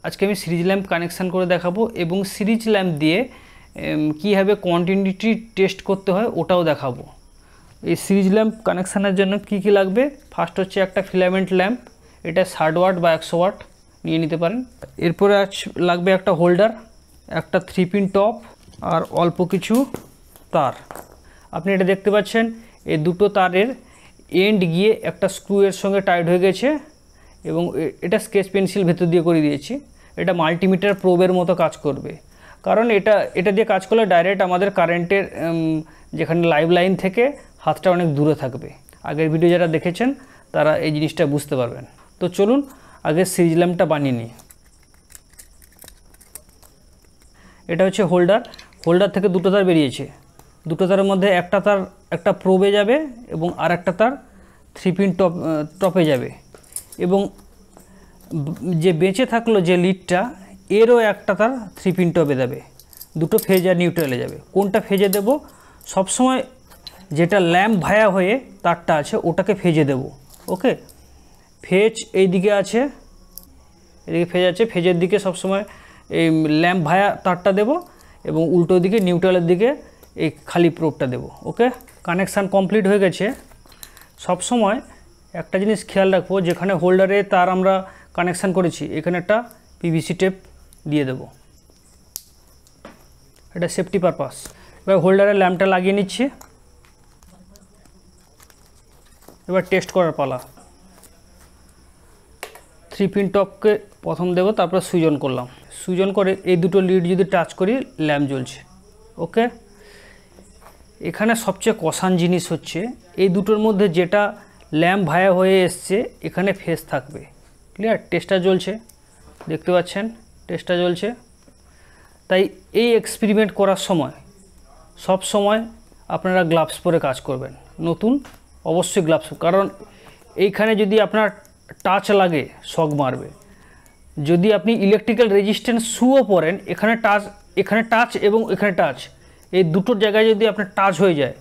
আজকে আমি series lamp connection করে দেখাবো এবং সিরিজ ল্যাম্প দিয়ে কীভাবে কন্টিনিউটি টেস্ট করতে হয় ওটাও দেখাবো। এই সিরিজ ল্যাম্প কানেকশানের জন্য কি কি লাগবে, ফার্স্ট হচ্ছে একটা ফিলামেন্ট ল্যাম্প, এটা 60 ওয়াট বা 100 ওয়াট নিয়ে নিতে পারেন। এরপরে লাগবে একটা হোল্ডার, একটা 3 পিন টপ আর অল্প কিছু তার। আপনি এটা দেখতে পাচ্ছেন এই দুটো তারের এন্ড গিয়ে একটা স্ক্রু এর সঙ্গে টাইট হয়ে গেছে এবং এটা স্কেচ পেন্সিল ভেতর দিয়ে করে দিয়েছি। এটা মাল্টিমিটার প্রোবের মতো কাজ করবে, কারণ এটা দিয়ে কাজ করলে ডাইরেক্ট আমাদের কারেন্টের যেখানে লাইভ লাইন থেকে হাতটা অনেক দূরে থাকবে। আগের ভিডিও যারা দেখেছেন তারা এই জিনিসটা বুঝতে পারবেন। তো চলুন আগে সিরিজ ল্যাম্পটা বানিয়ে নিই। এটা হচ্ছে হোল্ডার থেকে দুটো তার বেরিয়েছে, দুটো তারের মধ্যে একটা তার একটা প্রোবে যাবে এবং আর একটা তার 3 পিন টপে যাবে এবং যে বেঁচে থাকলো যে লিডটা এরও একটা তার 3 পিন টপে যাবে, দুটো ফেজ আর নিউট্রালে যাবে। কোনটা ফেজে দেব, সবসময় যেটা ল্যাম্প ভায়া হয়ে তারটা আছে ওটাকে ফেজে দেব। ওকে, ফেজ এই দিকে আছে, এদিকে ফেজ আছে, ফেজের দিকে সবসময় এই ল্যাম্প ভায়া তারটা দেব এবং উল্টো দিকে নিউট্রালের দিকে এই খালি প্রোবটা দেব। ওকে, কানেকশান কমপ্লিট হয়ে গেছে। সব সময় একটা জিনিস খেয়াল রাখবো, যেখানে হোল্ডারে তার আমরা কানেকশান করেছি এখানে একটা পিভিসি টেপ দিয়ে দেব, এটা সেফটি পারপাস। এবার হোল্ডারে ল্যাম্পটা লাগিয়ে নিচ্ছি। এবার টেস্ট করার পালা। 3 পিন টপকে প্রথম দেব, তারপর সুইচ অন করলাম। সুইচ অন করে এই দুটো লিড যদি টাচ করি ল্যাম্প জ্বলছে। ওকে, এখানে সবচেয়ে কষান জিনিস হচ্ছে এই দুটোর মধ্যে যেটা ল্যাম্প ভায়া হয়ে এসছে এখানে ফেজ থাকবে। ক্লিয়ার? টেস্টার জ্বলছে, দেখতে পাচ্ছেন টেস্টার জ্বলছে। তাই এই এক্সপেরিমেন্ট করার সময় সব সময় আপনারা গ্লাভস পরে কাজ করবেন, নতুন অবশ্যই গ্লাভস, কারণ এইখানে যদি আপনার টাচ লাগে শক মারবে। যদি আপনি ইলেকট্রিক্যাল রেজিস্ট্যান্স শুও পরেন, এখানে টাচ এবং এখানে টাচ, এই দুটোর জায়গায় যদি আপনার টাচ হয়ে যায়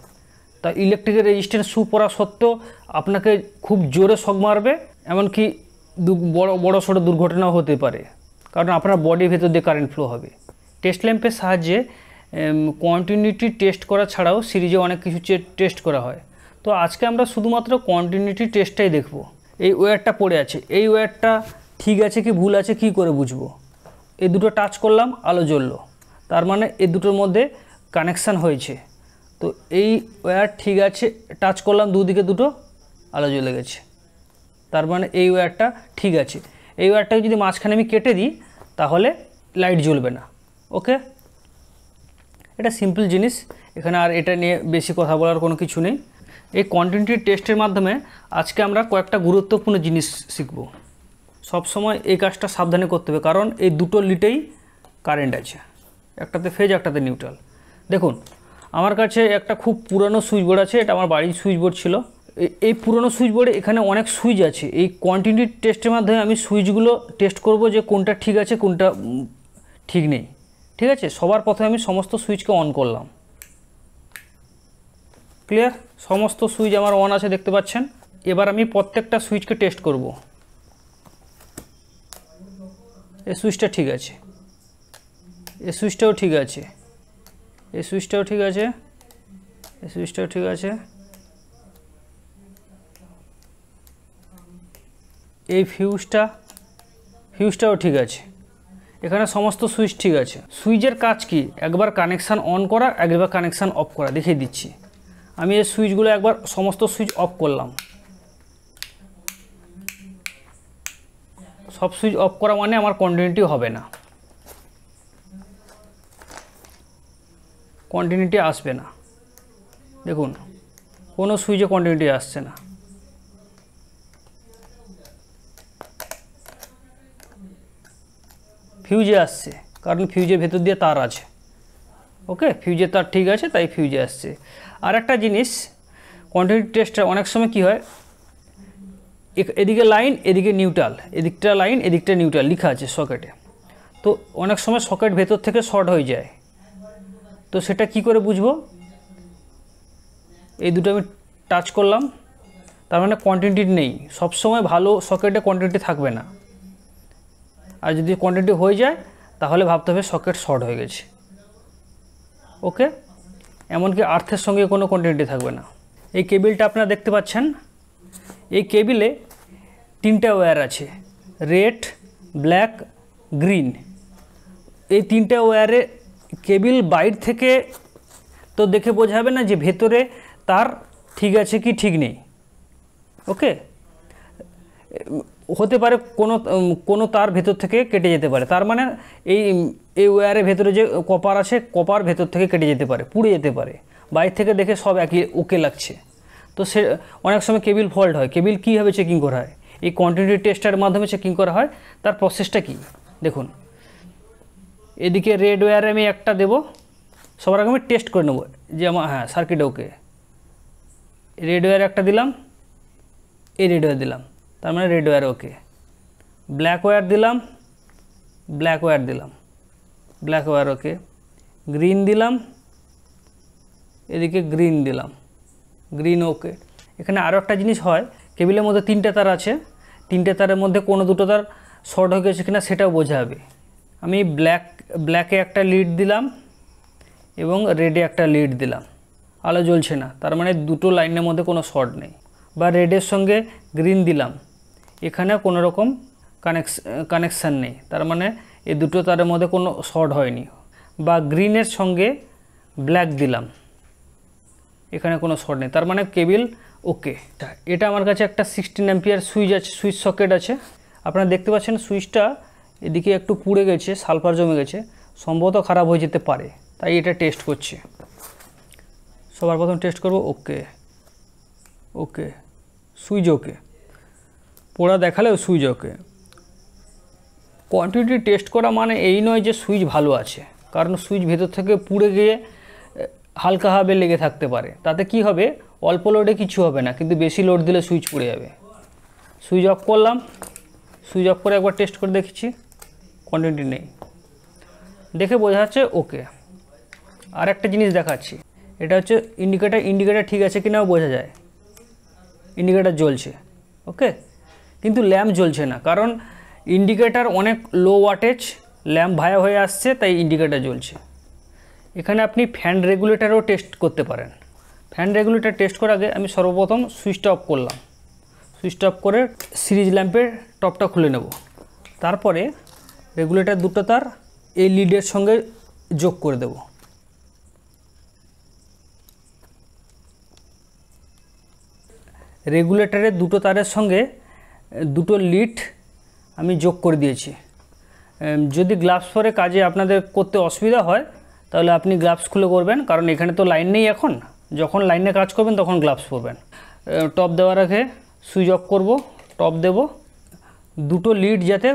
তা ইলেকট্রিক্যাল রেজিস্ট্যান্স শু পরা সত্ত্বেও আপনাকে খুব জোরে শক মারবে, এমনকি বড় সড়ো দুর্ঘটনাও হতে পারে, কারণ আপনার বডির ভেতর দিয়ে কারেন্ট ফ্লো হবে। টেস্ট ল্যাম্পের সাহায্যে কন্টিনিউটি টেস্ট করা ছাড়াও সিরিজে অনেক কিছু টেস্ট করা হয়। তো আজকে আমরা শুধুমাত্র কন্টিনিউটি টেস্টটাই দেখব। এই ওয়্যারটা পড়ে আছে, এই ওয়্যারটা ঠিক আছে কি ভুল আছে কি করে বুঝবো? এই দুটো টাচ করলাম, আলো জ্বললো, তার মানে এই দুটোর মধ্যে কানেকশান হয়েছে। তো এই ওয়্যার ঠিক আছে, টাচ করলাম দুদিকে দুটো আলো জ্বলে গেছে, তার মানে এই ওয়্যারটা ঠিক আছে। এই ওয়্যারটাকে যদি মাঝখানে আমি কেটে দিই তাহলে লাইট জ্বলবে না। ওকে, এটা সিম্পল জিনিস, এখানে আর এটা নিয়ে বেশি কথা বলার কোনো কিছু নেই। এই কন্টিনিউটি টেস্টের মাধ্যমে আজকে আমরা কয়েকটা গুরুত্বপূর্ণ জিনিস শিখব। সবসময় এই কাজটা সাবধানে করতে হবে, কারণ এই দুটো লিটেই কারেন্ট আছে, একটাতে ফেজ একটাতে নিউট্রাল। দেখুন আমার কাছে একটা খুব পুরনো সুইচ বোর্ড আছে, এটা আমার বাড়ির সুইচ বোর্ড ছিল। এই পুরনো সুইচ বোর্ডে এখানে অনেক সুইচ আছে। এই কন্টিনিউটি টেস্টের মাধ্যমে আমি সুইচগুলো টেস্ট করব যে কোনটা ঠিক আছে কোনটা ঠিক নেই। ঠিক আছে, সবার প্রথমে আমি সমস্ত সুইচকে অন করলাম। ক্লিয়ার? সমস্ত সুইচ আমার অন আছে, দেখতে পাচ্ছেন। এবার আমি প্রত্যেকটা সুইচকে টেস্ট করব। এই সুইচটা ঠিক আছে, এই সুইচটাও ঠিক আছে, এই সুইচটাও ঠিক আছে, এই সুইচটাও ঠিক আছে, এই ফিউজটাও ঠিক আছে। এখানে সমস্ত সুইচ ঠিক আছে। সুইচের কাজ কি? একবার কানেকশান অন করা, একবার কানেকশান অফ করা। দেখিয়ে দিচ্ছি। আমি এই সুইচগুলো একবার সমস্ত সুইচ অফ করলাম। সব সুইচ অফ করা মানে আমার কন্টিনিউটি হবে না, কন্টিনিউটি আসবে না। দেখুন কোনো সুইচে কন্টিনিউটি আসছে না। ফিউজে আসছে, কারণ ফিউজের ভেতর দিয়ে তার আছে। ওকে, ফিউজের তার ঠিক আছে, তাই ফিউজে আসছে। আর একটা জিনিস, কন্টিনিউটি টেস্টটা অনেক সময় কি হয়, এদিকে লাইন এদিকে নিউট্রাল, এদিকটা লাইন এদিকটা নিউট্রাল লেখা আছে সকেটে। তো অনেক সময় সকেট ভেতর থেকে শর্ট হয়ে যায়। তো সেটা কি করে বুঝবো? এই দুটো আমি টাচ করলাম, তার মানে কন্টিনিউটি নেই। সব সময় ভালো সকেটে কন্টিনিউটি থাকবে না। আর যদি কোয়ান্টিটি হয়ে যায় তাহলে ভাবতে হবে সকেট শর্ট হয়ে গেছে। ওকে, এমনকি আর্থের সঙ্গে কোনো কোয়ান্টিটি থাকবে না। এই কেবিলটা আপনারা দেখতে পাচ্ছেন, এই কেবিলে 3টে ওয়্যার আছে, রেড, ব্ল্যাক, গ্রিন। এই 3টে ওয়্যারে কেবিল বাইর থেকে তো দেখে বোঝা যাবে না যে ভেতরে তার ঠিক আছে কি ঠিক নেই। ওকে, হতে পারে কোনো তার ভেতর থেকে কেটে যেতে পারে, তার মানে এই ওয়্যারের ভেতরে যে কপার আছে, কপার ভেতর থেকে কেটে যেতে পারে, পুড়ে যেতে পারে। বাইরে থেকে দেখে সব একই ওকে লাগছে, তো সে অনেক সময় কেবিল ফল্ট হয়। কেবিল কীভাবে চেকিং করা হয়? এই কোয়ান্টিটি টেস্টারের মাধ্যমে চেকিং করা হয়। তার প্রসেসটা কি দেখুন, এদিকে রেড ওয়্যারে আমি একটা দেবো, সবার আগে আমি টেস্ট করে নেব যে আমার হ্যাঁ সার্কিট ওকে। রেড ওয়্যার একটা দিলাম, এই রেড ওয়্যার দিলাম, তার মানে রেড ওয়্যার ওকে। ব্ল্যাক ওয়্যার দিলাম, ব্ল্যাক ওয়্যার দিলাম, ব্ল্যাক ওয়্যার ওকে। গ্রিন দিলাম, এদিকে গ্রিন দিলাম, গ্রিন ওকে। এখানে আরও একটা জিনিস হয়, কেবিলের মধ্যে 3টে তার আছে, 3টে তারের মধ্যে কোনো দুটো তার শর্ট হয়ে গেছে কিনা সেটাও বোঝা যাবে। আমি ব্ল্যাকে একটা লিড দিলাম এবং রেডে একটা লিড দিলাম, আলো জ্বলছে না, তার মানে দুটো লাইনের মধ্যে কোনো শর্ট নেই। বা রেডের সঙ্গে গ্রিন দিলাম, এখানে কোনো রকম কানেকশান নেই, তার মানে এই দুটো তারের মধ্যে কোনো শর্ট হয়নি। বা গ্রিনের সঙ্গে ব্ল্যাক দিলাম, এখানে কোনো শর্ট নেই, তার মানে কেবিল ওকে। এটা আমার কাছে একটা 16 অ্যাম্পিয়ার সুইচ আছে, সুইচ সকেট আছে। আপনারা দেখতে পাচ্ছেন সুইচটা এদিকে একটু পুড়ে গেছে, সালফার জমে গেছে, সম্ভবত খারাপ হয়ে যেতে পারে, তাই এটা টেস্ট করছে। সবার প্রথম টেস্ট করব ওকে, ওকে, সুইচ ওকে, পোড়া দেখালেও সুইচ ওকে। কোয়ান্টিটি টেস্ট করা মানে এই নয় যে সুইচ ভালো আছে, কারণ সুইচ ভেতর থেকে পুড়ে গিয়ে হালকাভাবে লেগে থাকতে পারে, তাতে কি হবে, অল্প লোডে কিছু হবে না, কিন্তু বেশি লোড দিলে সুইচ পুড়ে যাবে। সুইচ অফ করলাম, সুইচ অফ করে একবার টেস্ট করে দেখছি, কোয়ান্টিটি নেই, দেখে বোঝা যাচ্ছে ওকে। আর একটা জিনিস দেখাচ্ছি, এটা হচ্ছে ইন্ডিকেটার ঠিক আছে কিনাও বোঝা যায়, ইন্ডিকেটার জ্বলছে ওকে, কিন্তু ল্যাম্প জ্বলছে না, কারণ ইন্ডিকেটার অনেক লো ওয়াটেজ, ল্যাম্প ভায়া হয়ে আসছে, তাই ইন্ডিকেটার জ্বলছে। এখানে আপনি ফ্যান রেগুলেটরও টেস্ট করতে পারেন। ফ্যান রেগুলেটর টেস্ট করার আগে আমি সর্বপ্রথম সুইচটা অফ করলাম, সুইচটা অফ করে সিরিজ ল্যাম্পের টপটা খুলে নেব। তারপরে রেগুলেটর দুটো তার এই লিডের সঙ্গে যোগ করে দেব। রেগুলেটরের দুটো তারের সঙ্গে দুটো লিড আমি যোগ করে দিয়েছি। যদি গ্লাভস পরে কাজে আপনাদের করতে অসুবিধা হয় তাহলে আপনি গ্লাভস খুলে করবেন, কারণ এখানে তো লাইন নেই এখন, যখন লাইনে কাজ করবেন তখন গ্লাভস পরবেন। টপ দেওয়ার আগে সুইচ অফ করব, টপ দেব, দুটো লিড যাতে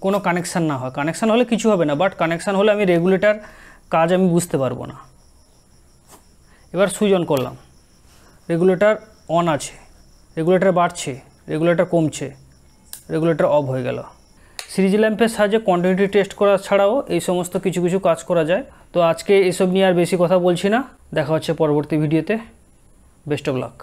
কোনো কানেকশান না হয়। কানেকশান হলে কিছু হবে না, বাট কানেকশান হলে আমি রেগুলেটর কাজ আমি বুঝতে পারবো না। এবার সুইচ অন করলাম, রেগুলেটর অন আছে, রেগুলেটর বাড়ছে, রেগুলেটর কমছে, রেগুলেটর অফ হয়ে গেল। সিরিজ ল্যাম্পের সাহায্যে কোয়ান্টিটি টেস্ট করা ছাড়াও এই সমস্ত কিছু কাজ করা যায়। তো আজকে এসব নিয়ে আর বেশি কথা বলছি না, দেখা হচ্ছে পরবর্তী ভিডিওতে। Best of luck.